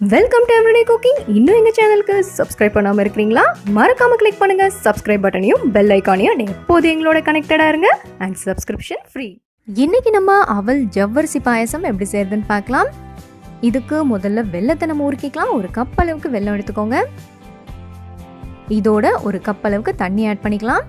Welcome to everyday cooking. இன்னும் எங்கள் சேனலுக்கு சப்ஸ்கிரைப் பண்ணாமல் இருக்கிறீங்களா? மறக்காமல் கிளிக் பண்ணுங்கள் சப்ஸ்கிரைப் பட்டனையும் பெல் ஐக்கானையும். எப்போது எங்களோட கனெக்டடாக இருங்க அண்ட் சப்ஸ்கிரிப்ஷன் ஃப்ரீ. இன்றைக்கி நம்ம அவல் ஜவ்வரிசி பாயசம் எப்படி செய்யறதுன்னு பார்க்கலாம். இதுக்கு முதல்ல வெல்லத்தை நம்ம உருக்கிக்கலாம். ஒரு கப் அளவுக்கு வெல்லம் எடுத்துக்கோங்க. இதோட ஒரு கப் அளவுக்கு தண்ணி ஆட் பண்ணிக்கலாம்.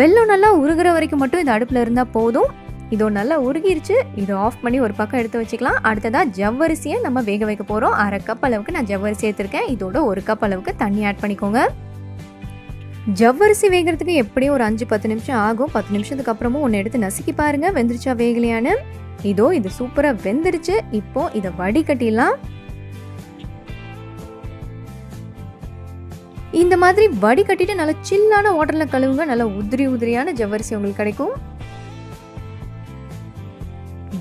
வெல்லம் நல்லா உருகிற வரைக்கும் மட்டும் இது அடுப்பில் இருந்தால் போதும். இதோ நல்லா உருகிருச்சு. இதை ஆஃப் பண்ணி ஒரு பக்கம் எடுத்து வச்சுக்கலாம். அடுத்ததாக ஜவ்வரிசியை நம்ம வேக வைக்க போகிறோம். அரை கப் அளவுக்கு நான் ஜவ்வரிசி எடுத்துருக்கேன். இதோட ஒரு கப் அளவுக்கு தண்ணி ஆட் பண்ணிக்கோங்க. ஜவ்வரிசி வேகிறதுக்கு எப்படியும் ஒரு 5-10 நிமிஷம் ஆகும். 10 நிமிஷத்துக்கு அப்புறமும் ஒன்று எடுத்து நசுக்கி பாருங்க வெந்துருச்சா வேகலையான்னு. இதோ இது சூப்பராக வெந்துருச்சு. இப்போ இதை வடிகட்டிடலாம். இந்த மாதிரி வடிகட்டிட்டு நல்லா சில்லான வாட்டரில் கழுவுங்க. நல்லா உதிரியான ஜவ்வரிசி உங்களுக்கு கிடைக்கும்.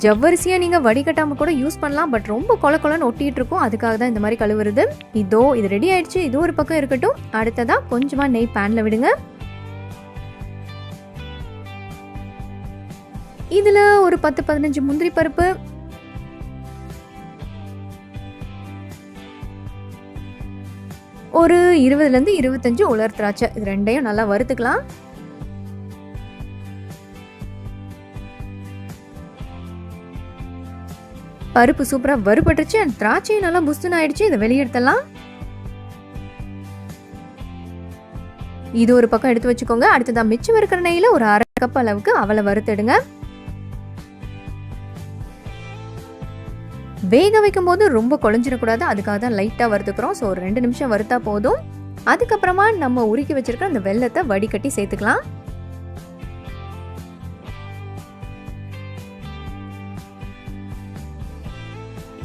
ஜவ்வரிசியை நீங்கள் வடிகட்டாமல் கூட யூஸ் பண்ணலாம். பட் ரொம்ப கொலன்னு ஒட்டிகிட்டு இருக்கும். அதுக்காக தான் இந்த மாதிரி கழுவுறது. இதோ இது ரெடி ஆயிடுச்சு. இது ஒரு பக்கம் இருக்கட்டும். அடுத்ததாக கொஞ்சமாக நெய் பேனில் விடுங்க. இதில் ஒரு 10-15 முந்திரி பருப்பு, ஒரு 20-25 உலர் திராட்சை, இது ரெண்டையும் நல்லா வறுத்துக்கலாம். பருப்பு சூப்பராக வறுபட்டுருச்சு. அண்ட் திராட்சையும் நல்லா புஸ்துன்னு ஆயிடுச்சு. இதை வெளியெடுத்தலாம். இது ஒரு பக்கம் எடுத்து வச்சுக்கோங்க. அடுத்ததான் மிச்சம் இருக்கிற நெய்யில் ஒரு அரை கப் அளவுக்கு அவலை வறுத்துடுங்க. வேக வைக்கும் போது ரொம்ப குழஞ்சிடக்கூடாது. அதுக்காக தான் லைட்டாக வறுத்துக்கிறோம். ஸோ ஒரு 2 நிமிஷம் வறுத்தா போதும். அதுக்கப்புறமா நம்ம உருக்கி வச்சிருக்கிற அந்த வெல்லத்தை வடிகட்டி சேர்த்துக்கலாம்.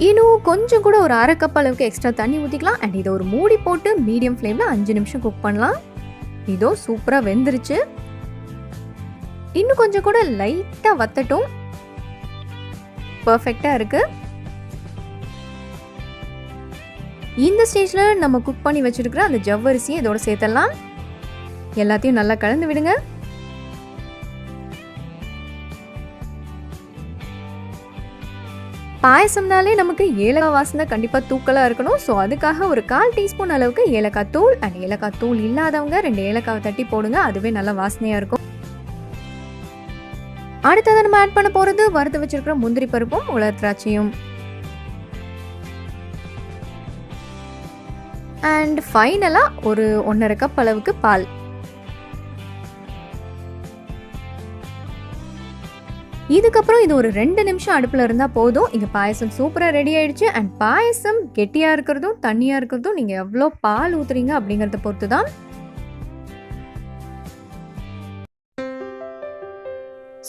இன்னும் கொஞ்சம் கூட ஒரு அரை கப் அளவுக்கு எக்ஸ்ட்ரா தண்ணி ஊற்றிக்கலாம். அண்ட் இதை ஒரு மூடி போட்டு மீடியம் ஃப்ளேமில் 5 நிமிஷம் குக் பண்ணலாம். இதோ சூப்பராக வெந்துருச்சு. இன்னும் கொஞ்சம் கூட லைட்டாக வத்தட்டும். பர்ஃபெக்டாக இருக்கு. இந்த ஸ்டேஜில் நம்ம குக் பண்ணி வச்சிருக்கிற அந்த ஜவ்வரிசியை இதோட சேர்த்தலாம். எல்லாத்தையும் நல்லா கலந்து விடுங்க. பாயசம்னாலே நமக்கு ஏலக்காய் வாசனை கண்டிப்பாக தூக்கலாக இருக்கணும். ஸோ அதுக்காக ஒரு 1/4 டீஸ்பூன் அளவுக்கு ஏலக்காய் தூள். அண்ட் ஏலக்காய் தூள் இல்லாதவங்க 2 ஏலக்காவை தட்டி போடுங்க. அதுவே நல்லா வாசனையாக இருக்கும். அடுத்ததை நம்ம ஆட் பண்ண போகிறது வறுத்து வச்சிருக்கிற முந்திரி பருப்பும் உலர் திராட்சையும். அண்ட் ஃபைனலாக ஒரு 1.5 கப் அளவுக்கு பால். இதுக்கப்புறம் இது ஒரு 2 நிமிஷம் அடுப்பில் இருந்தால் போதும். இங்கே பாயசம் சூப்பராக ரெடி ஆயிடுச்சு. அண்ட் பாயசம் கெட்டியாக இருக்கிறதும் தண்ணியாக இருக்கிறதும் நீங்கள் எவ்வளோ பால் ஊற்றுறீங்க அப்படிங்கிறத பொறுத்து தான்.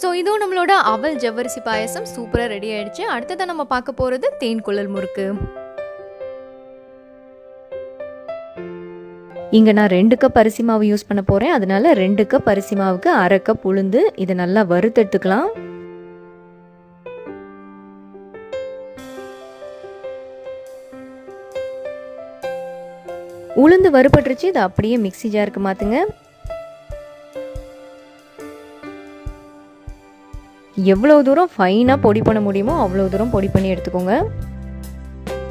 ஸோ இதுவும் நம்மளோட அவல் ஜவ்வரிசி பாயசம் சூப்பராக ரெடி ஆயிடுச்சு. அடுத்ததான் நம்ம பார்க்க போகிறது தேன் குழல் முறுக்கு. இங்கே நான் 2 கப் அரிசி மாவு யூஸ் பண்ண போகிறேன். அதனால 2 கப் அரிசி மாவுக்கு அரை கப் உளுந்து. இதை நல்லா வறுத்தெடுத்துக்கலாம். உளுந்து வறுபட்டுருச்சு. இதை அப்படியே மிக்ஸி ஜாருக்கு மாற்றுங்க. எவ்வளோ தூரம் ஃபைனாக பொடி பண்ண முடியுமோ அவ்வளோ தூரம் பொடி பண்ணி எடுத்துக்கோங்க.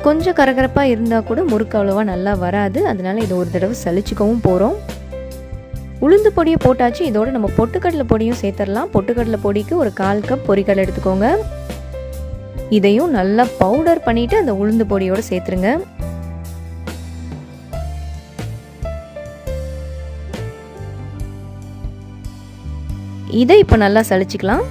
கொஞ்சம் கரகரப்பாக இருந்தால் கூட முறுக்கு அவ்வளோவா நல்லா வராது. அதனால இதை ஒரு தடவை சலிச்சுக்கவும் போகிறோம். உளுந்து பொடியை போட்டாச்சு. இதோட நம்ம பொட்டுக்கடலை பொடியும் சேர்த்துடலாம். பொட்டுக்கடலை பொடிக்கு ஒரு 1/4 கப் பொரிக்கடலை எடுத்துக்கோங்க. இதையும் நல்லா பவுடர் பண்ணிவிட்டு அந்த உளுந்து பொடியோடு சேர்த்துருங்க. இதை இப்போ நல்லா சலிச்சுக்கலாம்.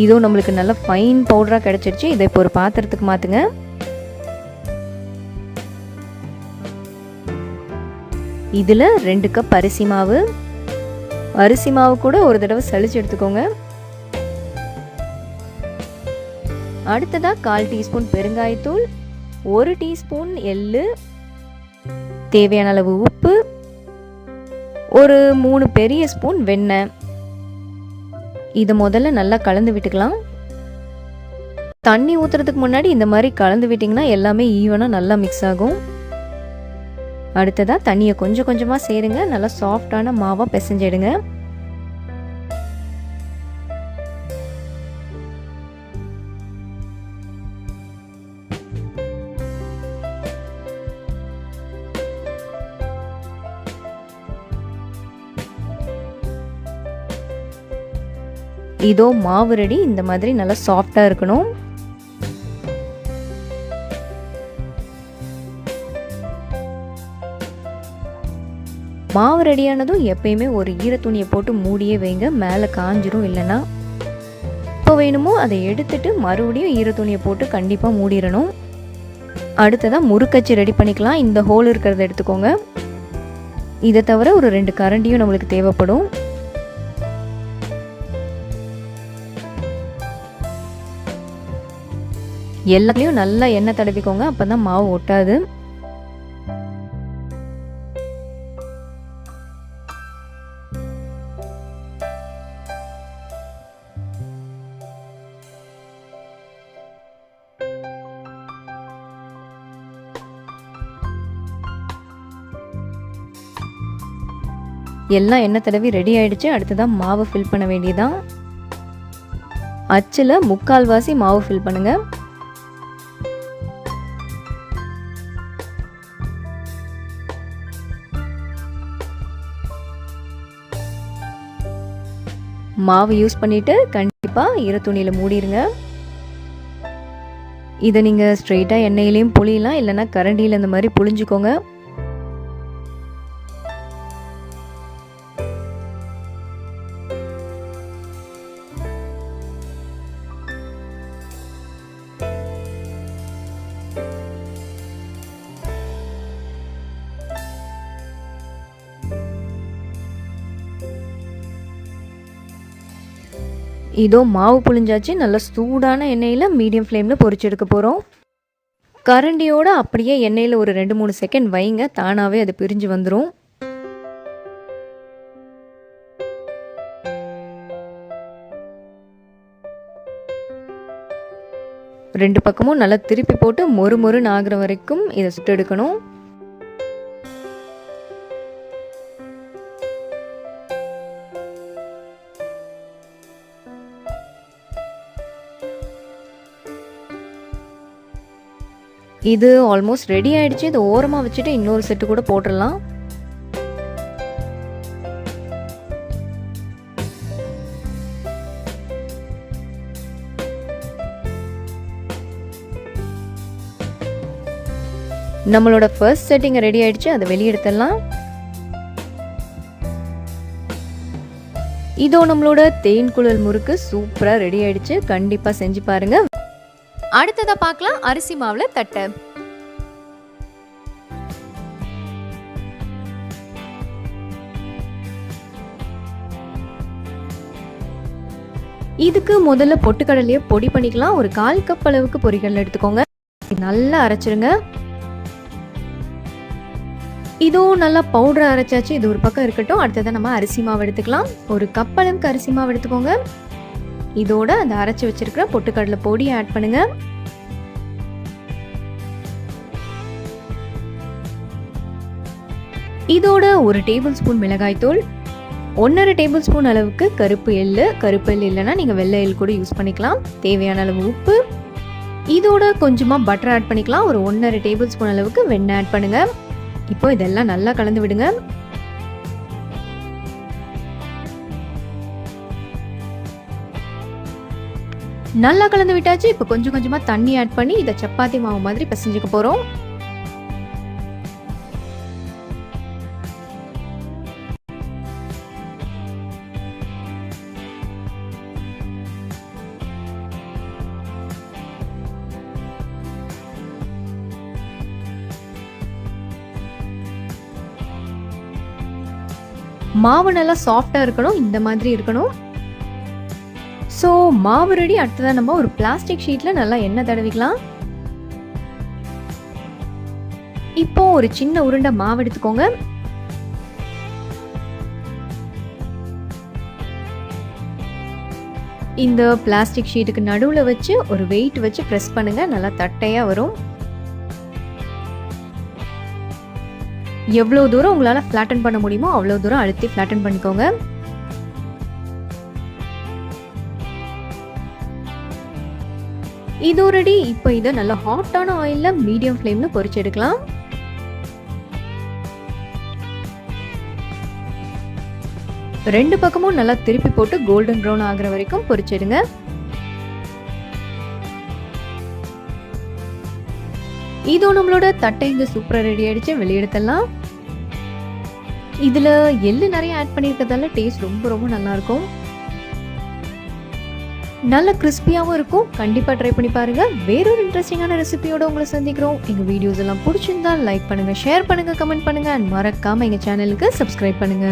இதுவும் நம்மளுக்கு நல்ல ஃபைன் பவுடராக கிடச்சிருச்சு. இதை இப்போ ஒரு பாத்திரத்துக்கு மாற்றுங்க. இதில் 2 கப் அரிசி மாவு. அரிசி மாவு கூட ஒரு தடவை சலிச்சு எடுத்துக்கோங்க. அடுத்ததாக 1/4 டீஸ்பூன் பெருங்காயத்தூள், 1 டீஸ்பூன் எள்ளு, தேவையான அளவு உப்பு, ஒரு 3 பெரிய ஸ்பூன் வெண்ணெய். இதை முதல்ல நல்லா கலந்து விட்டுக்கலாம். தண்ணி ஊற்றுறதுக்கு முன்னாடி இந்த மாதிரி கலந்து விட்டிங்கன்னா எல்லாமே ஈவனாக நல்லா மிக்ஸ் ஆகும். அடுத்ததாக தண்ணியை கொஞ்சம் கொஞ்சமாக சேருங்க. நல்லா சாஃப்டான மாவாக பிசைஞ்சிடுங்க. இதோ மாவு ரெடி. இந்த மாதிரி நல்லா சாஃப்டாக இருக்கணும். மாவு ரெடியானதும் எப்பயுமே ஒரு ஈரத்துணியை போட்டு மூடியே வைங்க, மேலே காஞ்சிரும். இல்லைன்னா இப்போ வேணுமோ அதை எடுத்துட்டு மறுபடியும் ஈரத்துணியை போட்டு கண்டிப்பாக மூடிடணும். அடுத்ததாக முறுக்கச்சி ரெடி பண்ணிக்கலாம். இந்த ஹோல் இருக்கிறத எடுத்துக்கோங்க. இதை தவிர ஒரு 2 கரண்டியும் நம்மளுக்கு தேவைப்படும். எல்லாத்துலேயும் நல்லா எண்ணெய் தடவிக்கோங்க, அப்போ தான் மாவு ஒட்டாது. எல்லாம் எண்ணெய் தடவி ரெடி ஆயிடுச்சு. அடுத்ததான் மாவு ஃபில் பண்ண வேண்டியதான். அச்சில் 3/4 மாவு ஃபில் பண்ணுங்க. மாவு யூஸ் பண்ணிட்டு கண்டிப்பாக ஈரத்துணியில் மூடிடுங்க. இதை நீங்கள் ஸ்ட்ரெயிட்டாக எண்ணெயிலையும் புளியலாம், இல்லைன்னா கரண்டியில் இந்த மாதிரி புளிஞ்சுக்கோங்க. இதோ மாவு புளிஞ்சாச்சு. நல்லா சூடான எண்ணெயில் மீடியம் ஃப்ளேமில் பொரிச்சு எடுக்க போகிறோம். கரண்டியோட அப்படியே எண்ணெயில் ஒரு 2-3 செகண்ட் வைங்க, தானாகவே அது பிரிஞ்சு வந்துடும். ரெண்டு பக்கமும் நல்லா திருப்பி போட்டு மொறுமொறுன்னு ஆகிற வரைக்கும் இதை சுட்டு எடுக்கணும். இது ஆல்மோஸ்ட் ரெடி ஆயிடுச்சு. இதை ஓரமாக வச்சுட்டு இன்னொரு செட்டு கூட போட்டுடலாம். நம்மளோட ஃபர்ஸ்ட் செட்டிங் ரெடி ஆயிடுச்சு. அதை வெளியே எடுத்துடலாம். இதோ நம்மளோட தேன் குழல் முறுக்கு சூப்பராக ரெடி ஆயிடுச்சு. கண்டிப்பாக செஞ்சு பாருங்க. அடுத்ததா பார்க்கலாம் அரிசி மாவுல தட்டை. இதுக்கு முதல்ல பொட்டுக்கடலையை பொடி பண்ணிக்கலாம். ஒரு 1/4 கப் அளவுக்கு பொரிகடலை எடுத்துக்கோங்க. நல்லா அரைச்சிருங்க. இதுவும் நல்லா பவுடரை அரைச்சாச்சு. இது ஒரு பக்கம் இருக்கட்டும். அடுத்ததான் நம்ம அரிசி மாவு எடுத்துக்கலாம். ஒரு கப் அளவுக்கு அரிசி மாவு எடுத்துக்கோங்க. இதோட அந்த அரைச்சி வச்சிருக்கிற பொட்டுக்கடலை பொடியை ஆட் பண்ணுங்க. இதோட 1 டேபிள் ஸ்பூன் மிளகாய் தூள், 1/2 டேபிள் ஸ்பூன் அளவுக்கு கருப்பு எள்ளு. கருப்பு எள்ளு இல்லைன்னா நீங்கள் வெள்ளை எள் கூட யூஸ் பண்ணிக்கலாம். தேவையான அளவு உப்பு. இதோட கொஞ்சமாக பட்டர் ஆட் பண்ணிக்கலாம். ஒரு 1/2 டேபிள் ஸ்பூன் அளவுக்கு வெண்ணெய் ஆட் பண்ணுங்க. இப்போ இதெல்லாம் நல்லா கலந்து விடுங்க. நல்லா கலந்து விட்டாச்சு. இப்போ கொஞ்சம் கொஞ்சமாக தண்ணி ஆட் பண்ணி இதை சப்பாத்தி மாவு மாதிரி பிசைஞ்சுக்க போகிறோம். மாவு நல்லா சாஃப்டாக இருக்கணும். இந்த மாதிரி இருக்கணும். ஸோ மாவு ரெடி. அடுத்ததான் நம்ம ஒரு பிளாஸ்டிக் ஷீட்டில் நல்லா எண்ணெய் தடவிக்கலாம். இப்போ ஒரு சின்ன உருண்டை மாவு எடுத்துக்கோங்க. இந்த பிளாஸ்டிக் ஷீட்டுக்கு நடுவில் வச்சு ஒரு வெயிட் வச்சு ப்ரெஸ் பண்ணுங்க. நல்லா தட்டையாக வரும். எவ்வளோ தூரம் உங்களால் ஃப்ளாட்டன் பண்ண முடியுமோ அவ்வளோ தூரம் அழுத்தி ஃப்ளாட்டன் பண்ணிக்கோங்க. இது ரெடி. இப்போ இதை நல்லா ஹாட்டான ஆயிலில் மீடியம் ஃப்ளேமில் பொரிச்சு எடுக்கலாம். 2 பக்கமும் நல்லா திருப்பி போட்டு கோல்டன் ப்ரௌன் ஆகுற வரைக்கும் பொரிச்சிடுங்க. இதோ நம்மளோட தட்டை இங்க சூப்பரா ரெடி ஆயிடுச்சு. வெளியெடுத்துடலாம். இதுல எள்ளு நிறைய ஆட் பண்ணியிருக்கிறதால டேஸ்ட் ரொம்ப நல்லா இருக்கும். நல்ல கிறிஸ்பியாவும் இருக்கும். கண்டிப்பா ட்ரை பண்ணி பாருங்க. வேறொரு இன்ட்ரெஸ்டிங்கான ரெசிபியோட உங்களை சந்திக்கிறோம். எங்க வீடியோஸ் எல்லாம் பிடிச்சிருந்தா லைக் பண்ணுங்க, ஷேர் பண்ணுங்க, கமெண்ட் பண்ணுங்க, அண்ட் மறக்காம எங்க சேனலுக்கு சப்ஸ்கிரைப் பண்ணுங்க.